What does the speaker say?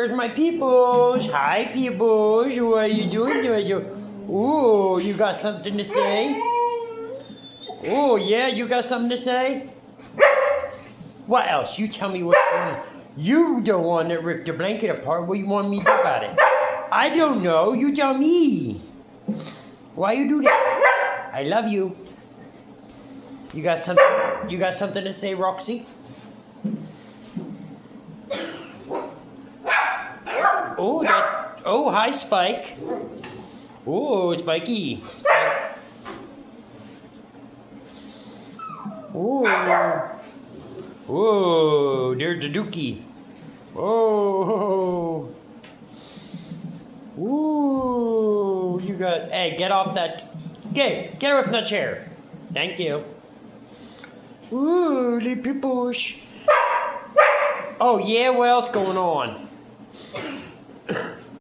Where's my peoples? Hi, peoples. What are you doing? Ooh, you got something to say? Oh, yeah, you got something to say? What else? You tell me what's going on. You the one that ripped the blanket apart. What do you want me to do about it? I don't know. You tell me. Why you do that? I love you. You got something to say, Roxy? Oh, hi, Spike. Oh, Spikey. Oh, there's the dookie. Oh. Ooh, you got. Hey, get off that. Get her from the chair. Thank you. Ooh, little peoples. Oh, yeah, what else going on?